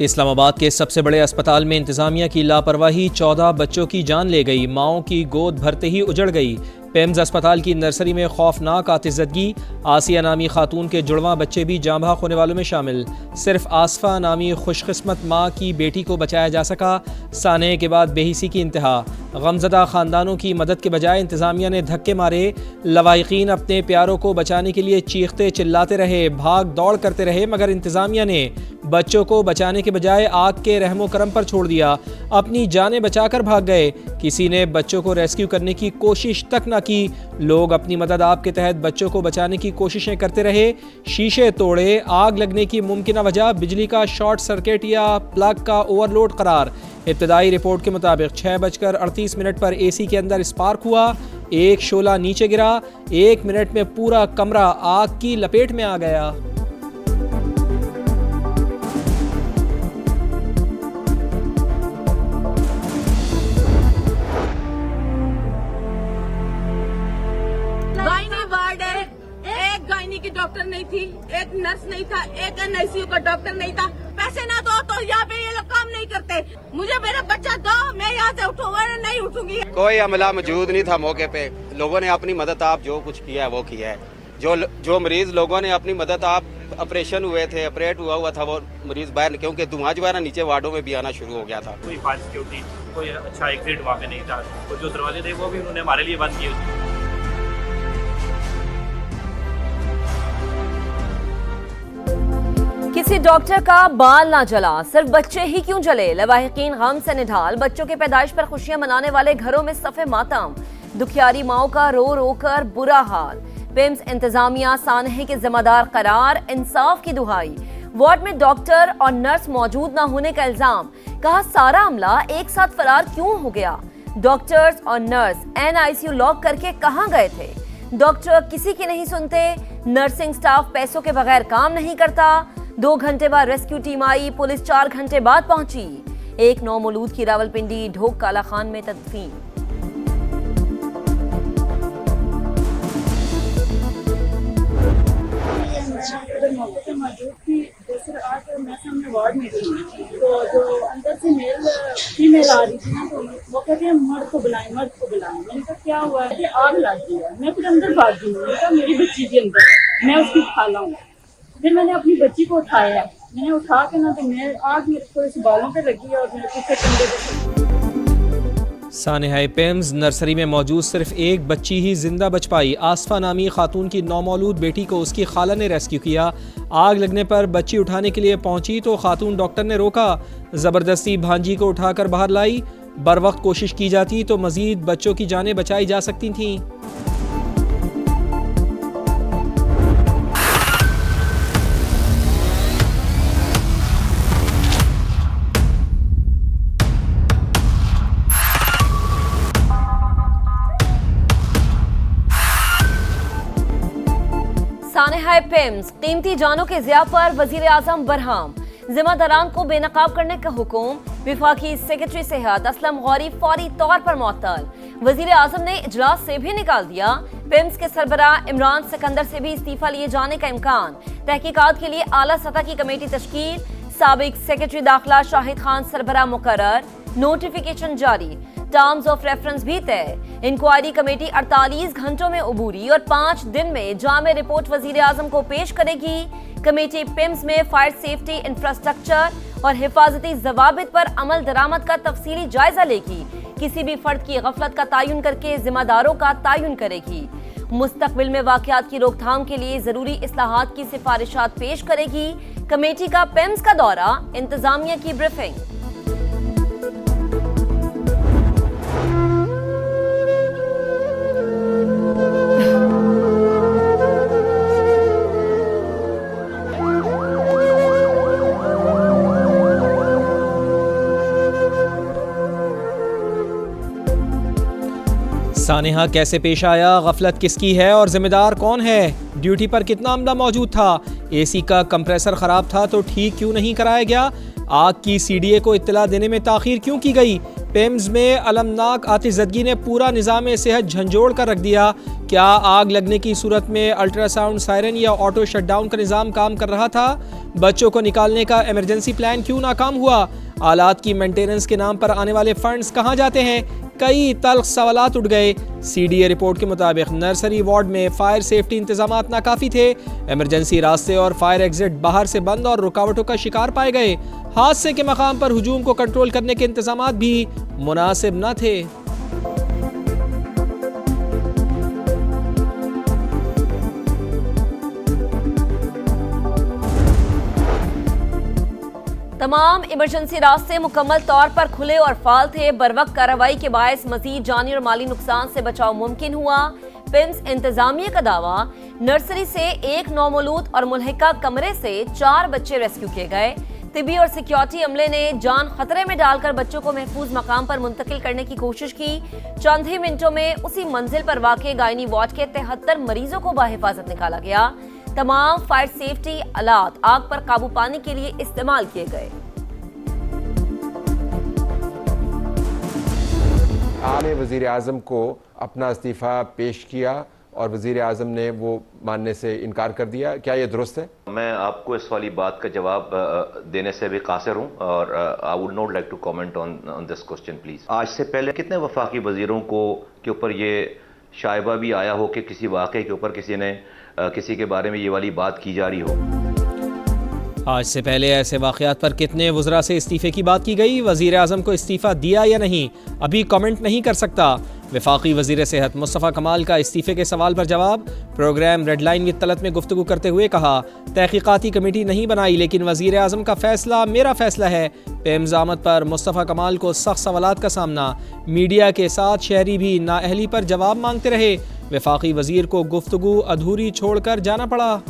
इस्लामाबाद के सबसे बड़े अस्पताल में इंतजामिया की लापरवाही 14 बच्चों की जान ले गई। माओं की गोद भरते ही उजड़ गई। पेम्स अस्पताल की नर्सरी में खौफनाक आतिशदगी। आसिया नामी खातून के जुड़वां बच्चे भी जाँ बहक होने वालों में शामिल। सिर्फ आसफा नामी खुशकिस्मत माँ की बेटी को बचाया जा सका। साने के बाद बेहिसी की इंतहा। गमजदा ख़ानदानों की मदद के बजाय इंतज़ामिया ने धक्के मारे। लवाहिकीन अपने प्यारों को बचाने के लिए चीखते चिल्लाते रहे, भाग दौड़ करते रहे, मगर इंतज़ामिया ने बच्चों को बचाने के बजाय आग के रहमो करम पर छोड़ दिया। अपनी जानें बचाकर भाग गए। किसी ने बच्चों को रेस्क्यू करने की कोशिश तक न की। लोग अपनी मदद आप के तहत बच्चों को बचाने की कोशिशें करते रहे। शीशे तोड़े। आग लगने की मुमकिन वजह बिजली का शॉर्ट सर्किट या प्लग का ओवरलोड करार। इब्तदाई रिपोर्ट के मुताबिक 6:38 पर एसी के अंदर स्पार्क हुआ। एक शोला नीचे गिरा। 1 मिनट में पूरा कमरा आग की लपेट में आ गया। की डॉक्टर नहीं थी, एक नर्स नहीं था, एक एनआईसीयू का डॉक्टर नहीं था। पैसे ना दो तो यहाँ पे ये लोग काम नहीं करते। मुझे मेरा बच्चा दो, मैं यहाँ से उठूंगा नहीं उठूंगी। कोई अमला मौजूद नहीं था मौके पे। लोगों ने अपनी मदद आप जो कुछ किया है वो किया है। जो मरीज लोगों ने अपनी मदद आप ऑपरेशन हुए थे, ऑपरेट हुआ था वो मरीज बाहर, क्योंकि धुआं जो है ना नीचे वार्डों में भी आना शुरू हो गया था। कोई फायर सिक्योरिटी, कोई अच्छा एग्जिट वहाँ पे नहीं था। और जो दरवाजे थे वो भी उन्होंने हमारे लिए बंद किए। किसी डॉक्टर का बाल ना जला, सिर्फ बच्चे ही क्यों जले। लवाहिकीन गम से निढाल। बच्चों के पैदाइश पर खुशियां मनाने वाले घरों में सफ़े मातम। दुखियारी माओं का रो रो कर बुरा हाल। पेम्स इंतजामिया सानहे के जिम्मेदार करार। इंसाफ की दुहाई। वार्ड में डॉक्टर और नर्स मौजूद ना होने का इल्जाम। कहा सारा अमला एक साथ फरार क्यों हो गया। डॉक्टर्स और नर्स एनआईसीयू लॉक करके कहां गए थे। डॉक्टर किसी की नहीं सुनते। नर्सिंग स्टाफ पैसों के बगैर काम नहीं करता। 2 घंटे बाद रेस्क्यू टीम आई। पुलिस 4 घंटे बाद पहुंची। एक नौमौलूद की रावलपिंडी ढोक काला खान में तदफीन। वार्ड में थी तो जो अंदर से फीमेल आ रही थी ना, तो वो कहते हैं मर्द को बुलाएं। मैंने कहा क्या हुआ है? आग लग गई है। मैं फिर अंदर भाग गई। मैंने कहा मेरी बच्ची के अंदर है, मैं उसकी खाला हूँ। फिर मैंने अपनी बच्ची को उठाया। मैंने उठा के ना, तो मैं आग मेरे थोड़े से बालों पे लगी और मेरे पीछे कंधे पे। सानेहा पेम्स नर्सरी में मौजूद सिर्फ एक बच्ची ही जिंदा बच पाई। आसफा नामी खातून की नौमौलूद बेटी को उसकी खाला ने रेस्क्यू किया। आग लगने पर बच्ची उठाने के लिए पहुंची तो खातून डॉक्टर ने रोका। ज़बरदस्ती भांजी को उठाकर बाहर लाई। बर वक्त कोशिश की जाती तो मजीद बच्चों की जानें बचाई जा सकती थीं। सानेहा पेम्स कीमती जानों के ज़िया पर वजीर आज़म बरहम। जिम्मेदारान को बेनकाब करने का हुक्म। विफाकी सेक्रेटरी सेहत असलम गौरी फौरी तौर पर मुअत्तल। वजीर आज़म ने इजलास से भी निकाल दिया। पेम्स के सरबराह इमरान सिकंदर से भी इस्तीफा लिए जाने का इम्कान। तहकीकात के लिए आला सतह की कमेटी तश्कील। साबिक सेक्रेटरी दाखिला शाहिद खान सरबराह मुकर्रर। नोटिफिकेशन जारी। टर्म्स ऑफ रेफरेंस भी तय। इंक्वायरी कमेटी 48 घंटों में उबूरी और 5 दिन में जामे रिपोर्ट वजीर आजम को पेश करेगी। कमेटी पिम्स में फायर सेफ्टी, इंफ्रास्ट्रक्चर और हिफाजती जवाबित पर अमल दरामद का तफसीली जायजा लेगी। किसी भी फर्द की गफलत का तयन करके जिम्मेदारों का तयन करेगी। मुस्तकबिल में वाकयात की रोकथाम के लिए जरूरी इस्लाहात की सिफारिशात पेश करेगी। कमेटी का पेम्स का दौरा। इंतजामिया की ब्रीफिंग। सानेहा कैसे पेश आया, गफलत किसकी है और जिम्मेदार कौन है। ड्यूटी पर कितना अमला मौजूद था। एसी का कंप्रेसर खराब था तो ठीक क्यों नहीं कराया गया। आग की सीडीए को इत्तला देने में ताखीर क्यों की गई। पिम्स में अलमनाक आतिशज़दगी ने पूरा निज़ाम सेहत झंझोड़ कर रख दिया। क्या आग लगने की सूरत में अल्ट्रासाउंड सायरन या ऑटो शटडाउन का निज़ाम काम कर रहा था? बच्चों को निकालने का इमरजेंसी प्लान क्यों नाकाम हुआ? आलात की मेंटेनेंस के नाम पर आने वाले फंड्स कहाँ जाते हैं? कई तल्ख सवालात उठ गए। CDA रिपोर्ट के मुताबिक नर्सरी वार्ड में फायर सेफ्टी इंतजामात नाकाफी थे। इमरजेंसी रास्ते और फायर एग्जिट बाहर से बंद और रुकावटों का शिकार पाए गए। हादसे के मकाम पर हुजूम को कंट्रोल करने के इंतजामात भी मुनासिब न थे। तमाम इमरजेंसी रास्ते मुकम्मल तौर पर खुले और फाल थे। बरवक्त कार्रवाई के बायस मजीद जानी और माली नुकसान से बचाव मुमकिन हुआ। पिम्स इंतजामिया का दावा, नर्सरी से एक नौमौलूद और मुल्हिका कमरे से 4 बच्चे रेस्क्यू किए गए। तिबी और सिक्योरिटी अमले ने जान खतरे में डालकर बच्चों को महफूज मकाम पर मुंतकिल करने की कोशिश की। चंद ही मिनटों में उसी मंजिल पर वाक़े गायनी वार्ड के 73 मरीजों को बाहिफाजत निकाला गया। तमाम फायर सेफ्टी आलात आग पर काबू पाने के लिए इस्तेमाल किए गए। आपने वज़ीर आज़म को अपना इस्तीफ़ा पेश किया और वज़ीर आज़म ने वो मानने से इनकार कर दिया, क्या ये दुरुस्त है? मैं आपको इस वाली बात का जवाब देने से भी कासिर हूँ और I would not like to comment on this question please. आज से पहले कितने वफाकी वज़ीरों के ऊपर ये शायबा भी आया हो कि किसी वाक़े के ऊपर किसी के बारे में ये वाली बात की जा रही हो? आज से पहले ऐसे वाक़यात पर कितने वज़रा से इस्तीफ़े की बात की गई? वज़ीर आज़म को इस्तीफ़ा दिया या नहीं, अभी कमेंट नहीं कर सकता। वफाकी वज़ीर सेहत मुस्तफ़ा कमाल का इस्तीफ़े के सवाल पर जवाब। Program red line with Talat में गुफ्तगू करते हुए कहा, तहक़ीक़ाती कमेटी नहीं बनाई लेकिन वज़ीर आज़म का फ़ैसला मेरा फ़ैसला है। पिम्स आमद पर मुस्तफ़ा कमाल को सख्त सवालात का सामना। मीडिया के साथ शहरी भी नाअहली पर जवाब मांगते रहे। वफाकी वज़ीर को गुफ्तगू अधूरी छोड़कर जाना पड़ा।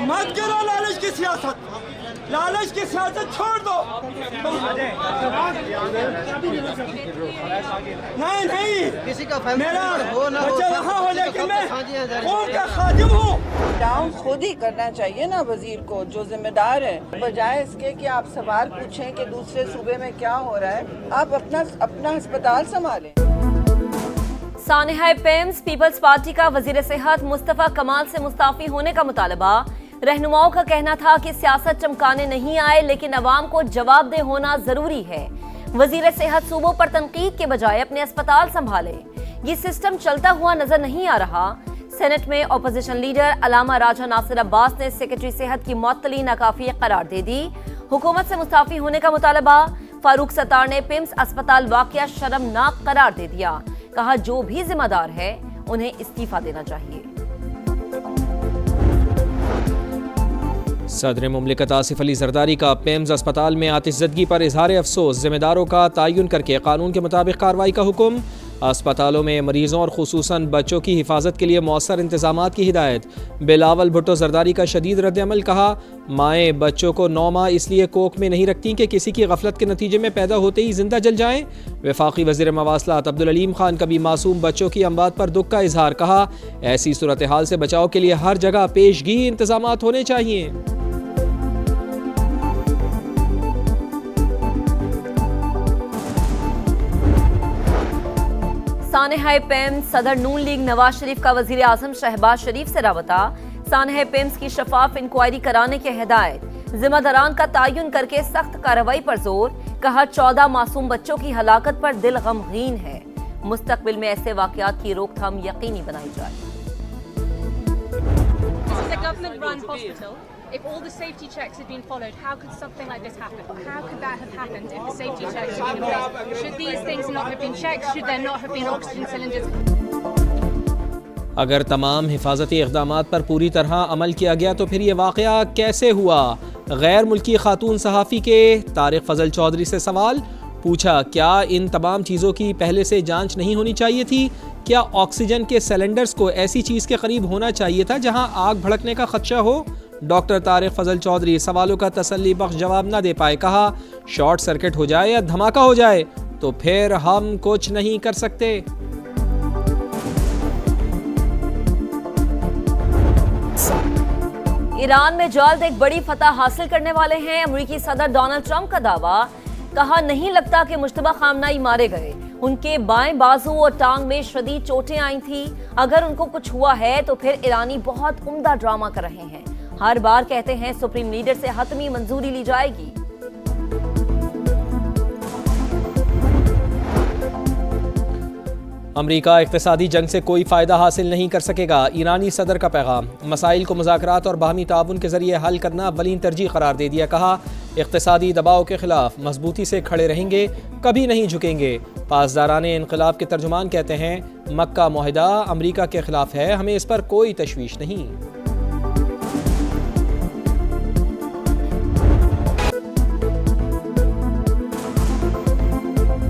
मत करो लालच की सियासत, लालच की सियासत छोड़ दो। नहीं किसी का मेरा बच्चा वहाँ हो लेकिन मैं कौम का खादिम हूँ। डाउन खुद ही करना चाहिए ना वजीर को, जो जिम्मेदार है, बजाय इसके कि आप सवाल पूछें कि दूसरे सूबे में क्या हो रहा है। आप अपना अस्पताल संभालें। सानेहा पिम्स पीपल्स पार्टी का वजीर सेहत मुस्तफ़ा कमाल से मुस्ताफी होने का मुतालबा। रहनुमाओं का कहना था कि सियासत चमकाने नहीं आए लेकिन अवाम को जवाबदेह होना जरूरी है। वजीर सेहत सूबों पर तनकीद के बजाय अपने अस्पताल संभाले। ये सिस्टम चलता हुआ नजर नहीं आ रहा। सेनेट में अपोजिशन लीडर अलामा राजा नासिर अब्बास ने सेक्रेटरी सेहत की मुअत्तली नाकाफी करार दे दी। हुकूमत से मुस्ताफी होने का मुतालबा। फारूक सत्तार ने पिम्स अस्पताल वाकया शर्मनाक करार दे दिया। कहा, जो भी जिम्मेदार है उन्हें इस्तीफा देना चाहिए। सदर मुमलिकत आसिफ अली जरदारी का पिम्स अस्पताल में आतिशज़दगी पर इजहार अफसोस। जिम्मेदारों का तयन करके कानून के मुताबिक कार्रवाई का हुक्म। अस्पतालों में मरीजों और खुसूसन बच्चों की हिफाजत के लिए मौसर इंतजामात की हिदायत। बिलावल भुट्टो जरदारी का शदीद रद्द-ए-अमल। कहा, माएँ बच्चों को 9 माह इसलिए कोख में नहीं रखती कि किसी की गफलत के नतीजे में पैदा होते ही जिंदा जल जाएं। वफाकी वज़ीर मवासलात अब्दुल अलीम खान का भी मासूम बच्चों की अमवात पर दुख का इजहार। कहा, ऐसी सूरत हाल से बचाव के लिए हर जगह पेशगी इंतजामात होने चाहिए। सानेहा पिम्स सदर नून लीग नवाज शरीफ का वजीर आजम शहबाज शरीफ से राबता। सानेहा पिम्स की शफाफ इंक्वायरी कराने की हिदायत। जिम्मेदारान का तयन करके सख्त कार्रवाई पर जोर। कहा, 14 मासूम बच्चों की हलाकत पर दिल गमगीन है। मुस्तकबिल में ऐसे वाकयात की रोकथाम यकीनी बनाई जाए। If all the safety checks had been followed, how could something like this happen? How could that have happened if the safety checks had been in place? Should these things not have been checked? Should there not have been oxygen cylinders? अगर तमाम हिफाजती इक़दामात पर पूरी तरह अमल किया गया तो फिर ये वाक़या कैसे हुआ? गैर मुल्की खातून सहाफ़ी के तारिक फजल चौधरी से सवाल पूछा, क्या इन तमाम चीज़ों की पहले से जांच नहीं होनी चाहिए थी? क्या ऑक्सीजन के सिलेंडर्स को ऐसी चीज़ के करीब होना चाहिए था जहां आग भड़कने का खदशा हो? डॉक्टर तारिक फजल चौधरी सवालों का तसल्ली बख्श जवाब न दे पाए। कहा, शॉर्ट सर्किट हो जाए या धमाका हो जाए तो फिर हम कुछ नहीं कर सकते। ईरान में जल्द एक बड़ी फतह हासिल करने वाले हैं अमेरिकी सदर डोनाल्ड ट्रंप का दावा। कहा नहीं लगता कि मुश्तबा खामनाई मारे गए, उनके बाएं बाजू और टांग में शदीद चोटें आई थी। अगर उनको कुछ हुआ है तो फिर ईरानी बहुत उम्दा ड्रामा कर रहे हैं। हर बार कहते हैं सुप्रीम लीडर से हतमी मंजूरी ली जाएगी। अमरीका इक़्तिसादी जंग से कोई फ़ायदा हासिल नहीं कर सकेगा, ईरानी सदर का पैगाम। मसाइल को मुज़ाकरात और बाहमी ताउन के ज़रिए हल करना अव्वलीन तरजीह करार दे दिया। कहा इक़्तिसादी दबाव के खिलाफ मजबूती से खड़े रहेंगे, कभी नहीं झुकेंगे। पासदाराने इनक़िलाब के तर्जुमान कहते हैं मक्का मुआहिदा अमरीका के खिलाफ है, हमें इस पर कोई तशवीश नहीं।